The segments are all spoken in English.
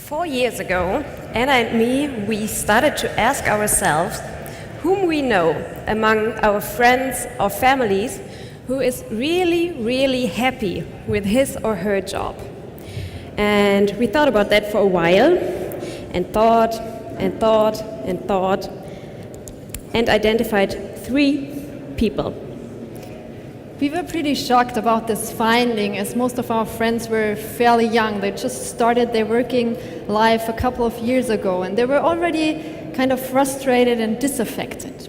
4 years ago, Anna and me, we started to ask ourselves whom we know among our friends or families who is really, really happy with his or her job. And we thought about that for a while and thought and thought and thought and identified 3 people. We were pretty shocked about this finding, as most of our friends were fairly young. They just started their working life a couple of years ago, and they were already kind of frustrated and disaffected.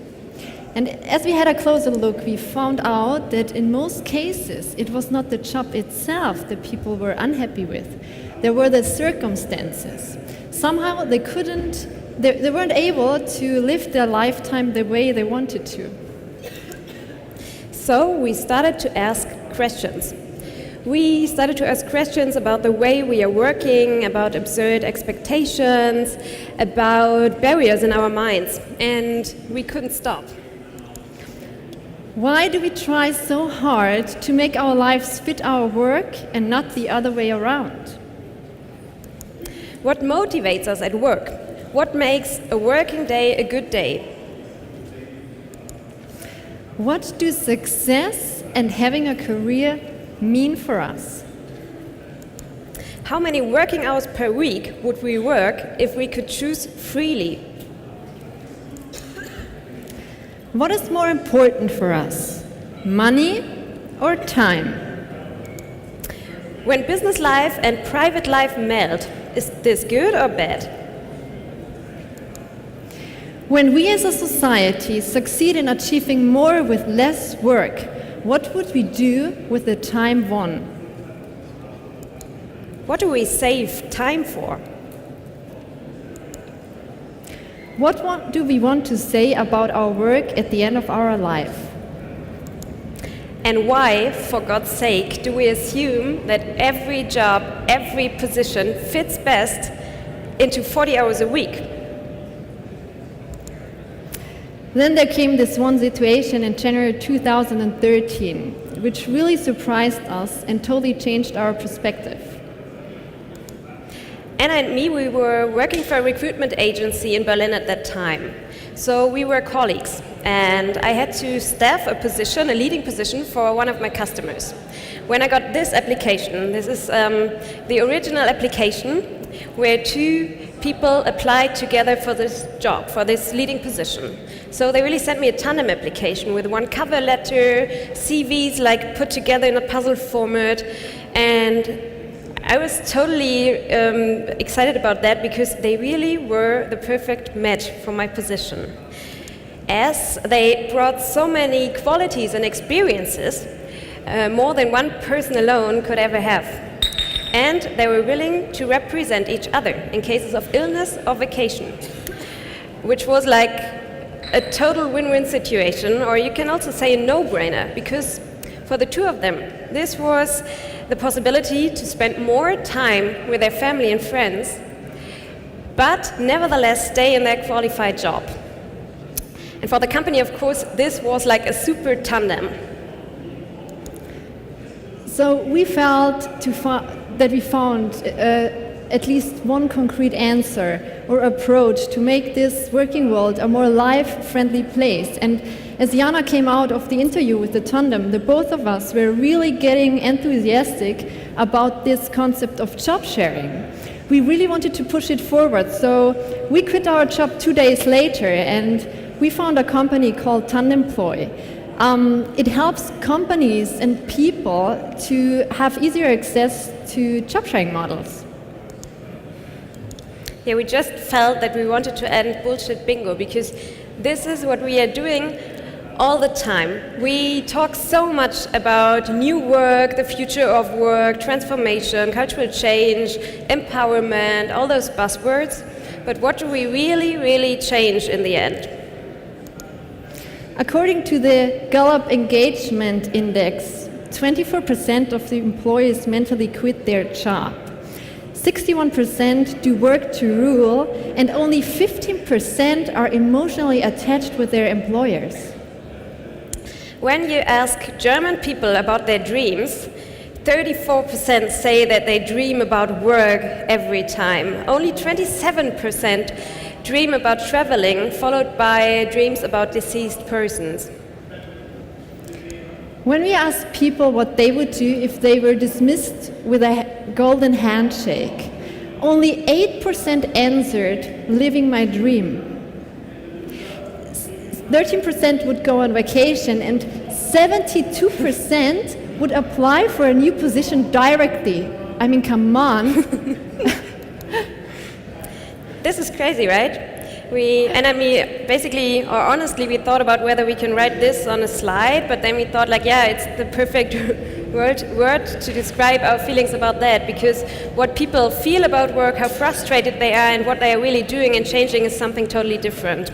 And as we had a closer look, we found out that in most cases, it was not the job itself that people were unhappy with. There were the circumstances. Somehow they weren't able to live their lifetime the way they wanted to. So we started to ask questions. We started to ask questions about the way we are working, about absurd expectations, about barriers in our minds, and we couldn't stop. Why do we try so hard to make our lives fit our work and not the other way around? What motivates us at work? What makes a working day a good day? What do success and having a career mean for us? How many working hours per week would we work if we could choose freely? What is more important for us, money or time? When business life and private life meld, is this good or bad? When we as a society succeed in achieving more with less work, what would we do with the time won? What do we save time for? What do we want to say about our work at the end of our life? And why, for God's sake, do we assume that every job, every position fits best into 40 hours a week? Then there came this one situation in January 2013, which really surprised us and totally changed our perspective. Anna and me, we were working for a recruitment agency in Berlin at that time. So we were colleagues, and I had to staff a position, a leading position for one of my customers. When I got this application, this is the original application where 2 people applied together for this job, for this leading position. So they really sent me a tandem application with one cover letter, CVs like put together in a puzzle format, and I was totally excited about that because they really were the perfect match for my position, as they brought so many qualities and experiences more than one person alone could ever have. And they were willing to represent each other in cases of illness or vacation, which was like a total win-win situation, or you can also say a no-brainer, because for the 2 of them, this was the possibility to spend more time with their family and friends, but nevertheless stay in their qualified job. And for the company, of course, this was like a super tandem. So we felt that we found at least one concrete answer or approach to make this working world a more life-friendly place. And as Jana came out of the interview with the tandem, the both of us were really getting enthusiastic about this concept of job sharing. We really wanted to push it forward, so we quit our job 2 days later and we found a company called Tandemploy. It helps companies and people to have easier access to job sharing models. Yeah, we just felt that we wanted to end bullshit bingo, because this is what we are doing all the time. We talk so much about new work, the future of work, transformation, cultural change, empowerment, all those buzzwords. But what do we really, really change in the end? According to the Gallup Engagement Index, 24% of the employees mentally quit their job. 61% do work to rule, and only 15% are emotionally attached with their employers. When you ask German people about their dreams, 34% say that they dream about work every time. Only 27% dream about traveling, followed by dreams about deceased persons. When we asked people what they would do if they were dismissed with a golden handshake, only 8% answered living my dream. 13% would go on vacation, and 72% would apply for a new position directly. I mean, come on. This is crazy, right? Honestly, we thought about whether we can write this on a slide, but then we thought, like, yeah, it's the perfect word to describe our feelings about that, because what people feel about work, how frustrated they are, and what they are really doing and changing is something totally different.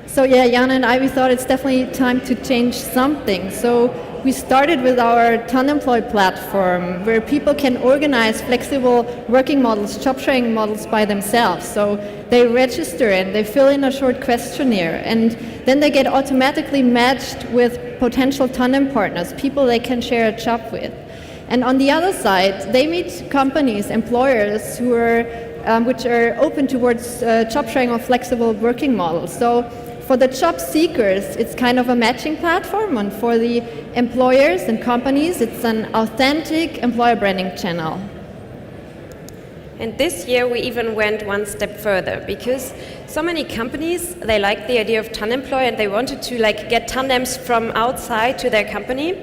So yeah, Jana and I, we thought it's definitely time to change something. So we started with our Tandemploy platform, where people can organize flexible working models, job sharing models by themselves. So they register and they fill in a short questionnaire, and then they get automatically matched with potential tandem partners, people they can share a job with. And on the other side, they meet companies, employers who are which are open towards job sharing or flexible working models. So for the job seekers, it's kind of a matching platform, and for the employers and companies, it's an authentic employer branding channel. And this year we even went one step further, because so many companies, they liked the idea of Tandemploy and they wanted to get tandems from outside to their company.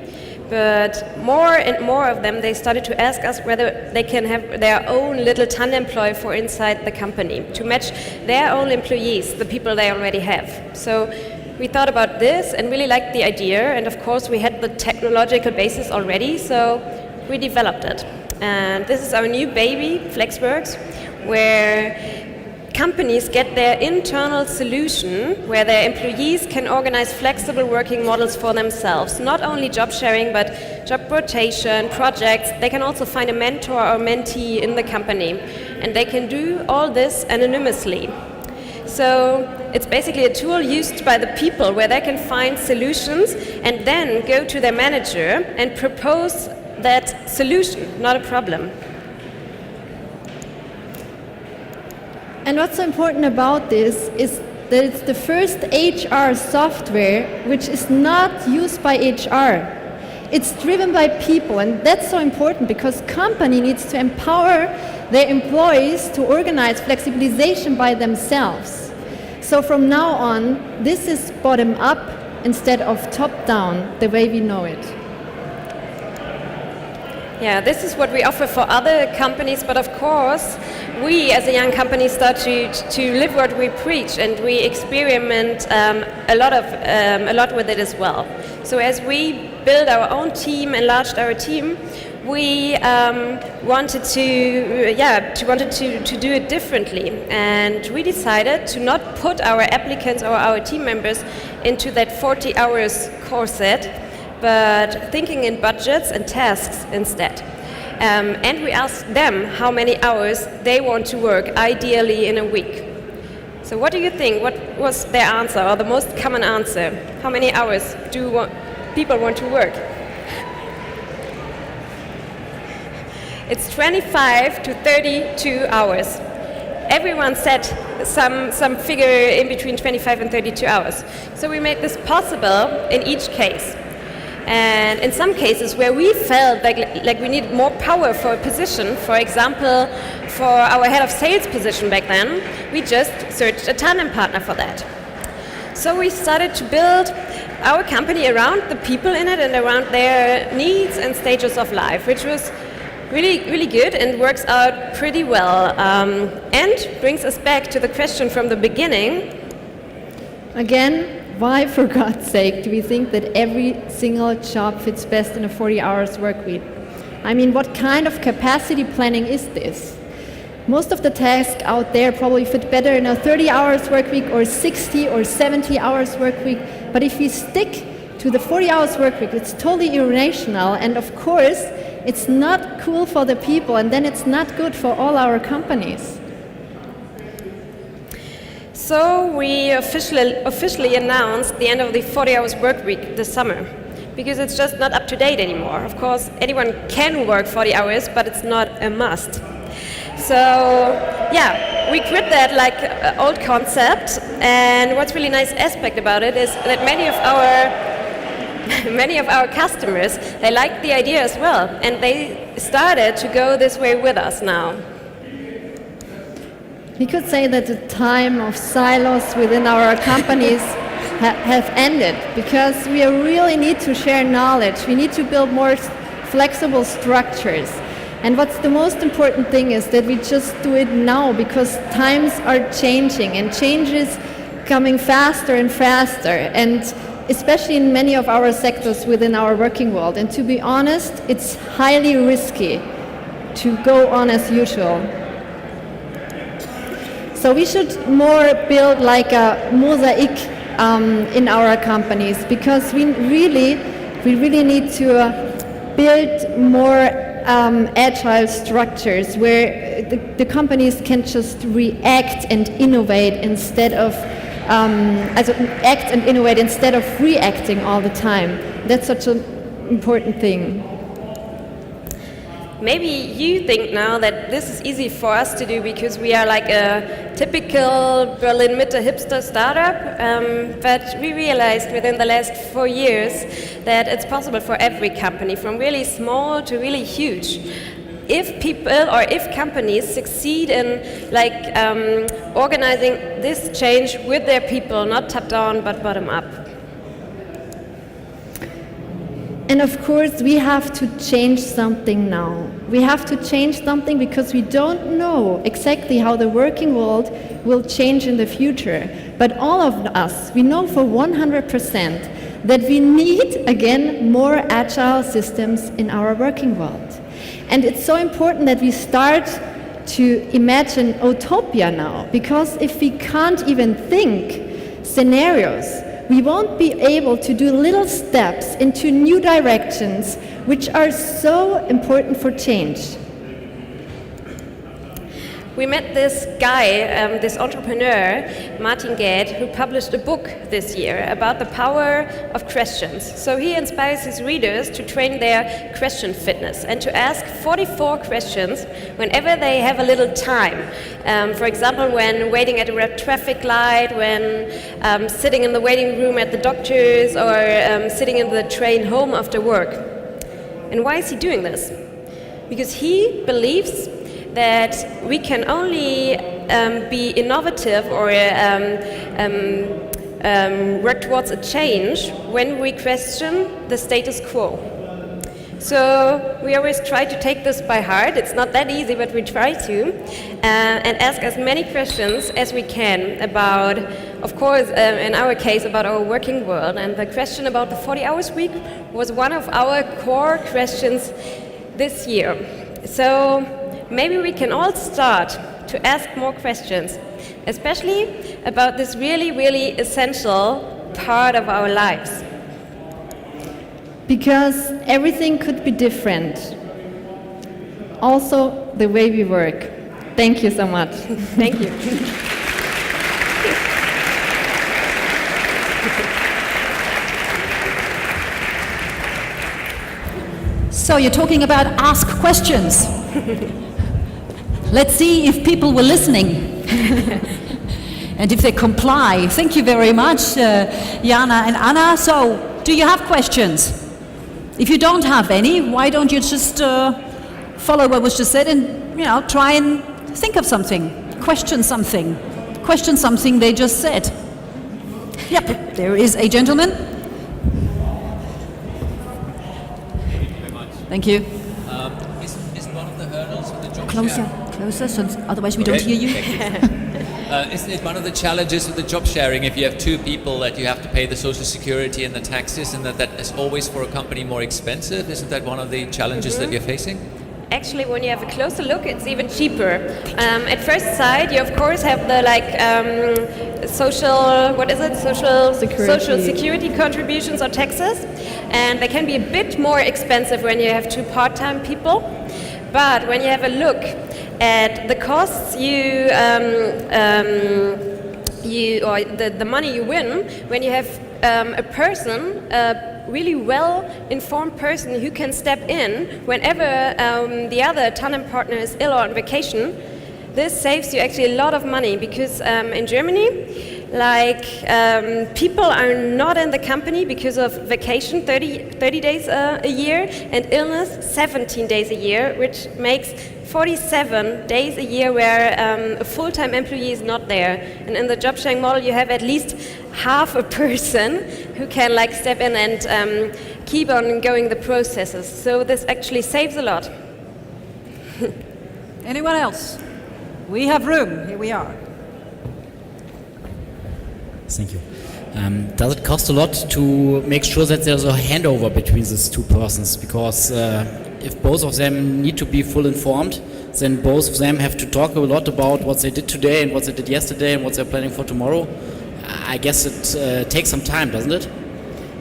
But more and more of them, they started to ask us whether they can have their own little Tandemploy for inside the company to match their own employees, the people they already have. So we thought about this and really liked the idea, and of course we had the technological basis already, so we developed it. And this is our new baby, Flexworks, where companies get their internal solution where their employees can organize flexible working models for themselves. Not only job sharing, but job rotation, projects. They can also find a mentor or mentee in the company. And they can do all this anonymously. So it's basically a tool used by the people where they can find solutions and then go to their manager and propose that solution, not a problem. And what's so important about this is that it's the first HR software which is not used by HR. It's driven by people, and that's so important because company needs to empower their employees to organize flexibilization by themselves. So from now on, this is bottom up instead of top down, the way we know it. Yeah, this is what we offer for other companies, but of course, we as a young company start to live what we preach, and we experiment a lot with it as well. So as we build our own team, enlarged our team, we wanted to do it differently, and we decided to not put our applicants or our team members into that 40 hours corset, but thinking in budgets and tasks instead. And we asked them how many hours they want to work, ideally in a week. So what do you think? What was their answer, or the most common answer? How many hours do people want to work? It's 25 to 32 hours. Everyone said some figure in between 25 and 32 hours. So we made this possible in each case. And in some cases where we felt like we needed more power for a position, for example, for our head of sales position back then, we just searched a tandem partner for that. So we started to build our company around the people in it and around their needs and stages of life, which was really, really good and works out pretty well. And brings us back to the question from the beginning. Again, why, for God's sake, do we think that every single job fits best in a 40 hours work week? I mean, what kind of capacity planning is this? Most of the tasks out there probably fit better in a 30 hours work week or 60 or 70 hours work week. But if we stick to the 40 hours work week, it's totally irrational. And of course, it's not cool for the people, and then it's not good for all our companies. So we officially announced the end of the 40 hours work week this summer. because it's just not up to date anymore. Of course, anyone can work 40 hours, but it's not a must. So yeah, we quit that like old concept, and what's really nice aspect about it is that many of our customers, they like the idea as well, and they started to go this way with us now. We could say that the time of silos within our companies have ended, because we really need to share knowledge. We need to build more flexible structures. And what's the most important thing is that we just do it now, because times are changing and change is coming faster and faster, and especially in many of our sectors within our working world. And to be honest, it's highly risky to go on as usual. So we should more build like a mosaic in our companies, because we really need to build more agile structures where the companies can just react and innovate instead of act and innovate instead of reacting all the time. That's such an important thing. Maybe you think now that this is easy for us to do because we are like a typical Berlin Mitte hipster startup, but we realized within the last 4 years that it's possible for every company, from really small to really huge. If people or if companies succeed in like organizing this change with their people, not top down but bottom up. And of course, we have to change something now. We have to change something because we don't know exactly how the working world will change in the future. But all of us, we know for 100% that we need, again, more agile systems in our working world. And it's so important that we start to imagine utopia now, because if we can't even think scenarios, we won't be able to do little steps into new directions, which are so important for change. We met this guy, this entrepreneur, Martin Gaed, who published a book this year about the power of questions. So he inspires his readers to train their question fitness and to ask 44 questions whenever they have a little time. For example, when waiting at a red traffic light, when sitting in the waiting room at the doctor's, or sitting in the train home after work. And why is he doing this? Because he believes that we can only be innovative or work towards a change when we question the status quo. So we always try to take this by heart. It's not that easy, but we try to, and ask as many questions as we can about, of course, in our case, about our working world. And the question about the 40 hours week was one of our core questions this year. So maybe we can all start to ask more questions, especially about this really, really essential part of our lives. Because everything could be different. Also, the way we work. Thank you so much. Thank you. So you're talking about ask questions. Let's see if people were listening and if they comply. Thank you very much, Jana and Anna. So, do you have questions? If you don't have any, why don't you just follow what was just said and, try and think of something, question something they just said. Yep, there is a gentleman. Thank you. Is one of the hurdles of the job Closer, so otherwise we don't hear you. Isn't it one of the challenges of the job sharing, if you have two people, that you have to pay the social security and the taxes, and that is always for a company more expensive? Isn't that one of the challenges that you're facing? Actually, when you have a closer look, it's even cheaper. At first sight, you of course have the social security contributions or taxes, and they can be a bit more expensive when you have two part-time people. But when you have a look at the costs the money you win when you have a person really well-informed person who can step in whenever the other tandem partner is ill or on vacation. This saves you actually a lot of money because in Germany, people are not in the company because of vacation 30 days a year and illness 17 days a year, which makes 47 days a year where a full-time employee is not there. And in the job sharing model, you have at least half a person who can step in and keep on going the processes. So this actually saves a lot. Anyone else? We have room. Here we are. Thank you. Does it cost a lot to make sure that there's a handover between these two persons? Because if both of them need to be full informed, then both of them have to talk a lot about what they did today and what they did yesterday and what they're planning for tomorrow. I guess it takes some time, doesn't it?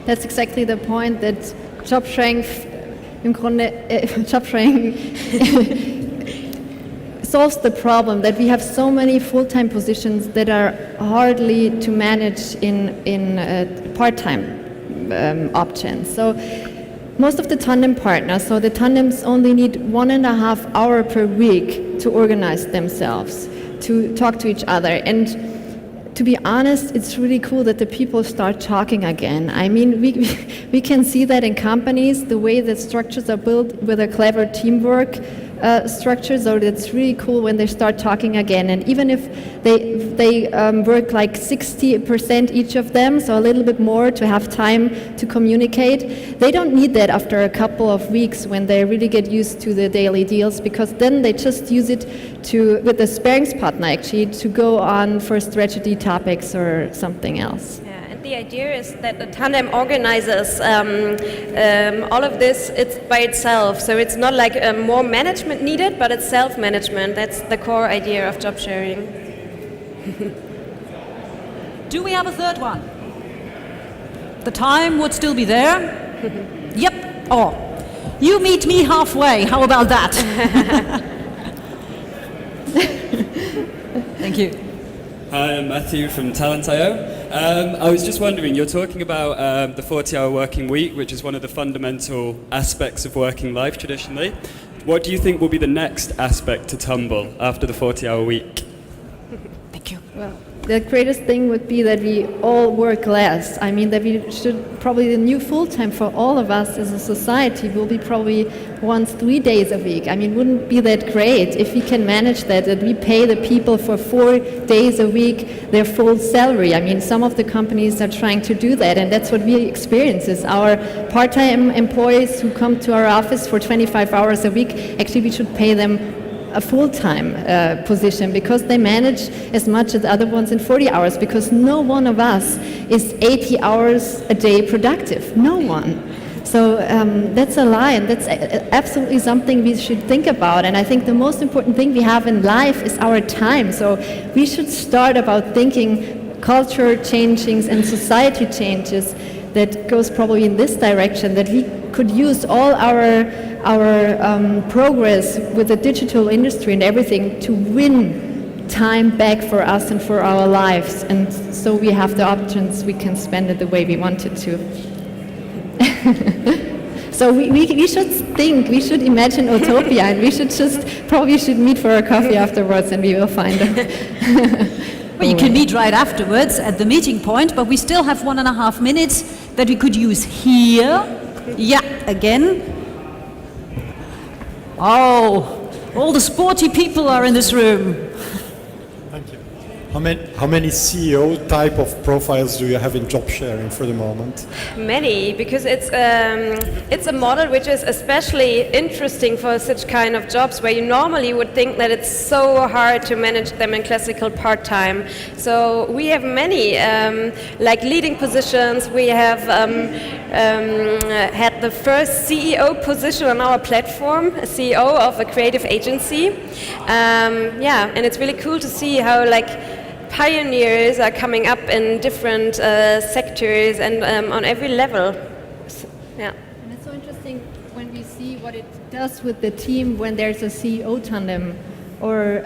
That's exactly the point, that job sharing solves the problem that we have so many full-time positions that are hardly to manage in part-time options. So most of the tandem partners, so the tandems only need 1.5 hours per week to organize themselves, to talk to each other. And to be honest, it's really cool that the people start talking again. I mean, we can see that in companies, the way that structures are built with a clever teamwork structure, so it's really cool when they start talking again. And even if they work 60% each of them, so a little bit more to have time to communicate, they don't need that after a couple of weeks when they really get used to the daily deals, because then they just use it with the sparringspartner actually to go on for strategy topics or something else. The idea is that the tandem organizes all of this by itself. So it's not more management needed, but it's self-management. That's the core idea of job sharing. Do we have a third one? The time would still be there? Yep. Oh, you meet me halfway. How about that? Thank you. Hi, I'm Matthew from Talent.io. I was just wondering, you're talking about the 40-hour working week, which is one of the fundamental aspects of working life traditionally. What do you think will be the next aspect to tumble after the 40-hour week? Thank you. Well, the greatest thing would be that we all work less. I mean, that we should probably, the new full-time for all of us as a society will be probably once 3 days a week. I mean, wouldn't be that great if we can manage that we pay the people for 4 days a week their full salary. I mean, some of the companies are trying to do that, and that's what we experience is our part-time employees who come to our office for 25 hours a week, actually we should pay them a full-time position because they manage as much as the other ones in 40 hours, because no one of us is 80 hours a day productive. No one. So that's a lie, and that's absolutely something we should think about. And I think the most important thing we have in life is our time. So we should start about thinking culture changings and society changes that goes probably in this direction, that we could use all our progress with the digital industry and everything to win time back for us and for our lives. And so we have the options, we can spend it the way we wanted to. So we should think, we should imagine utopia, and we should probably meet for a coffee afterwards, and we will find it. Well, you can meet right afterwards at the meeting point, but we still have 1.5 minutes that we could use here. Yeah, again. Oh, all the sporty people are in this room. Thank you. How many CEO type of profiles do you have in job sharing for the moment? Many, because it's a model which is especially interesting for such kind of jobs where you normally would think that it's so hard to manage them in classical part-time. So we have many leading positions. We have had the first CEO position on our platform, a CEO of a creative agency. And it's really cool to see how pioneers are coming up in different sectors and on every level. Yeah. And it's so interesting when we see what it does with the team when there's a CEO tandem or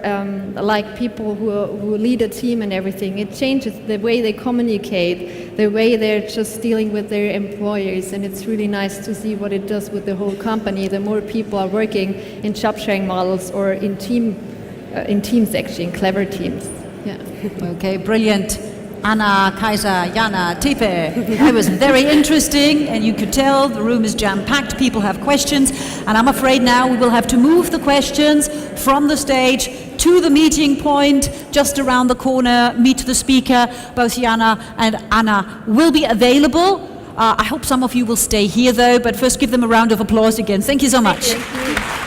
like people who lead a team and everything. It changes the way they communicate, the way they're just dealing with their employers, and it's really nice to see what it does with the whole company. The more people are working in job sharing models or in teams actually, in clever teams. Yeah. Okay, brilliant. Anna, Kaiser, Jana, Tepe. It was very interesting, and you could tell the room is jam-packed. People have questions, and I'm afraid now we will have to move the questions from the stage to the meeting point just around the corner. Meet the speaker. Both Jana and Anna will be available. I hope some of you will stay here, though, but first give them a round of applause again. Thank you so much. Thank you.